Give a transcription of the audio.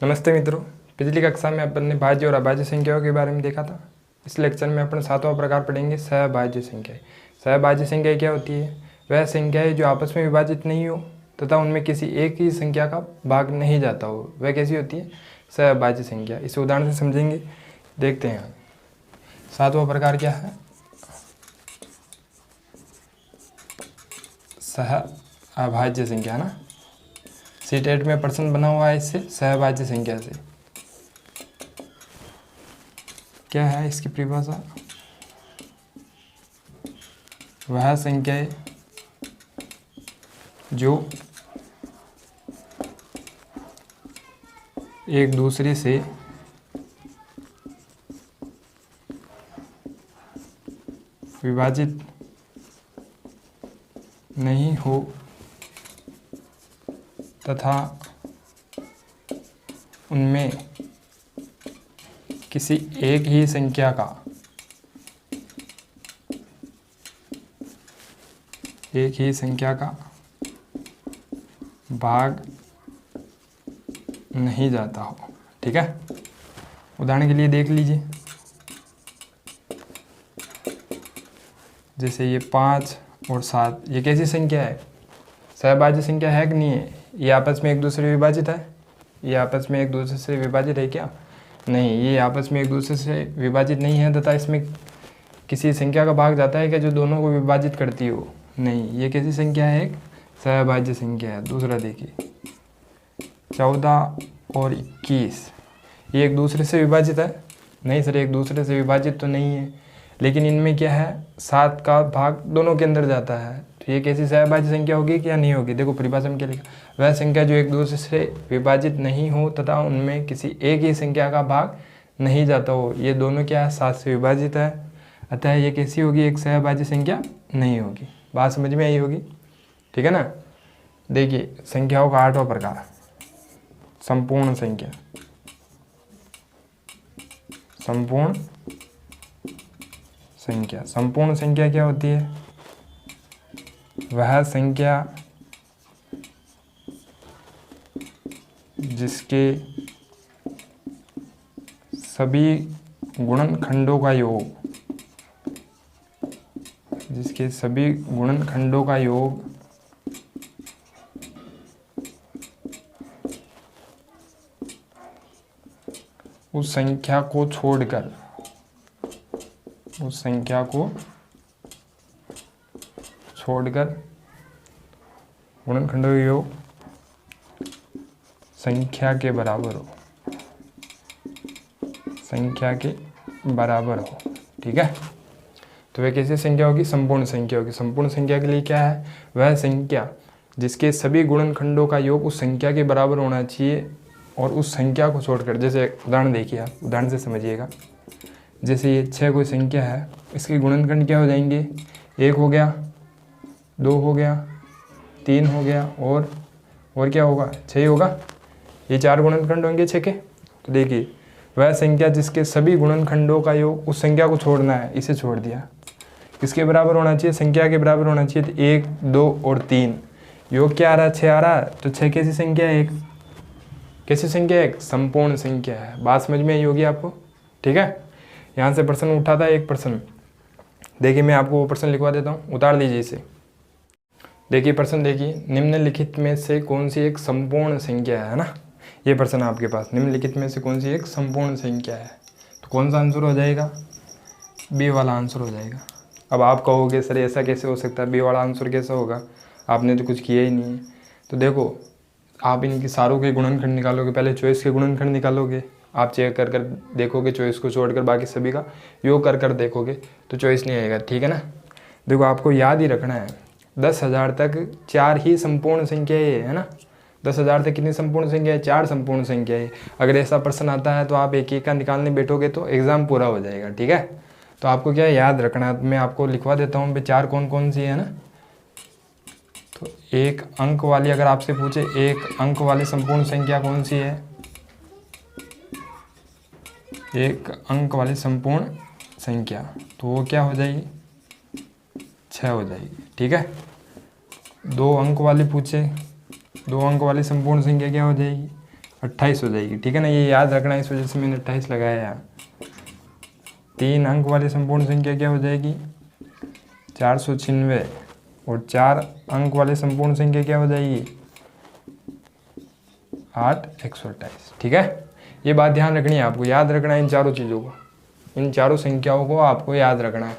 नमस्ते मित्रों। पिछली कक्षा में अपन ने भाज्य और अभाज्य संख्याओं के बारे में देखा था। इस लेक्चर में अपन सातवां प्रकार पढ़ेंगे, सहभाज्य संख्याएं। सहभाज्य संख्याएं क्या होती है? वह संख्याएं जो आपस में विभाजित नहीं हो तथा उनमें किसी एक ही संख्या का भाग नहीं जाता हो, वह कैसी होती है? सहभाज्य संख्या। इस उदाहरण से समझेंगे, देखते हैं। सातवां प्रकार क्या है? सहअभाज्य संख्या, है ना। सीट 8 में प्रश्न बना हुआ है इससे, सहभाज्य संख्या से। क्या है इसकी परिभाषा? वह संख्याएं जो एक दूसरे से विभाजित नहीं हो तथा उनमें किसी एक ही संख्या का भाग नहीं जाता हो। ठीक है, उदाहरण के लिए देख लीजिए। जैसे ये 5 और 7, ये कैसी संख्या है? सहभाज्य संख्या है कि नहीं है? ये आपस में एक दूसरे से विभाजित है? ये आपस में एक दूसरे से विभाजित है क्या? नहीं, ये आपस में एक दूसरे से विभाजित नहीं है तथा इसमें किसी संख्या का भाग जाता है क्या जो दोनों को विभाजित करती हो? नहीं, ये कैसी संख्या है? एक सहभाज्य संख्या है। दूसरा देखिए, 14 और 21, ये एक दूसरे से विभाजित है? नहीं सर, एक दूसरे से विभाजित तो नहीं है, लेकिन इनमें क्या है, 7 का भाग दोनों के अंदर जाता है। तो ये कैसी सहभाज्य संख्या होगी क्या नहीं होगी? देखो परिभाषा में क्या लिखा, वह संख्या जो एक दूसरे से विभाजित नहीं हो तथा उनमें किसी एक ही संख्या का भाग नहीं जाता हो। ये दोनों क्या है, 7 से विभाजित है, अतः ये कैसी होगी? एक सहभाज्य संख्या नहीं होगी। बात समझ में आई होगी? ठीक है ना। देखिए संख्याओं का 8वां प्रकार, संपूर्ण संख्या। संपूर्ण संख्या, संपूर्ण संख्या क्या होती है? वह संख्या जिसके सभी गुणनखंडों का योग, उस संख्या को छोड़कर गुणनखंडों का योग संख्या के बराबर हो। ठीक है, तो वह कैसी संख्या होगी? संपूर्ण संख्या होगी। संपूर्ण संख्या के लिए क्या है? वह संख्या जिसके सभी गुणनखंडों का योग उस संख्या के बराबर होना चाहिए और उस संख्या को छोड़कर, जैसे उदाहरण देखिए, आप उदाहरण से समझिएगा। जैसे ये 6 कोई संख्या है, इसके गुणनखंड क्या हो जाएंगे? 1 हो गया, 2 हो गया, 3 हो गया और क्या होगा? 6 होगा। ये 4 गुणनखंड होंगे 6 के। तो देखिए, वह संख्या जिसके सभी गुणनखंडों का योग, उस संख्या को छोड़ना है, इसे छोड़ दिया। किसके बराबर होना चाहिए? संख्या के बराबर होना चाहिए। तो 1, 2 और 3, योग क्या आ रहा है? 6 आ रहा है। तो 6 कैसी संख्या है? एक कैसी संख्या है? एक संपूर्ण संख्या है। बात समझ में आई होगी आपको? ठीक है, यहाँ से प्रश्न उठा था एक प्रश्न। देखिए मैं आपको वो प्रश्न लिखवा देता हूँ, उतार लीजिए इसे। देखिए प्रश्न देखिए, निम्नलिखित में से कौन सी एक संपूर्ण संख्या है ना? ये प्रश्न आपके पास, निम्नलिखित में से कौन सी एक संपूर्ण संख्या है? तो कौन सा आंसर हो जाएगा? बी वाला आंसर हो जाएगा। अब आप कहोगे सर ऐसा कैसे हो सकता है, बी वाला आंसर कैसा होगा? आपने तो कुछ किया ही नहीं है। तो देखो, आप इनकी सारों के गुणनखंड निकालोगे, पहले चॉइस के गुणनखंड निकालोगे, आप चेक कर कर देखोगे, चॉइस को छोड़कर बाकी सभी का योग कर कर देखोगे तो चॉइस नहीं आएगा। ठीक है ना। देखो आपको याद ही रखना है, 10,000 तक 4 ही संपूर्ण संख्या है ना। 10,000 तक कितनी संपूर्ण संख्या है? 4 संपूर्ण संख्या है। अगर ऐसा प्रश्न आता है तो आप एक एक का निकालने बैठोगे तो एग्जाम पूरा हो जाएगा। ठीक है, तो आपको क्या याद रखना है, मैं आपको लिखवा देता हूँ 4 कौन कौन सी है ना। तो 1 अंक वाली, अगर आपसे पूछे 1 अंक वाली संपूर्ण संख्या कौन सी है? 1 अंक वाली संपूर्ण संख्या, तो वो क्या हो जाएगी? 6 हो जाएगी। ठीक है, 2 अंक वाली पूछे, 2 अंक वाली संपूर्ण संख्या क्या हो जाएगी? 28 हो जाएगी, ठीक है ना। ये याद रखना, इस वजह से मैंने 28 लगाया यहाँ। 3 अंक वाली संपूर्ण संख्या क्या हो जाएगी 496, और 4 अंक वाली संपूर्ण संख्या क्या हो जाएगी 8/128, ठीक है। ये बात ध्यान रखनी है, आपको याद रखना है इन चारों चीज़ों को, इन चारों संख्याओं को आपको याद रखना है।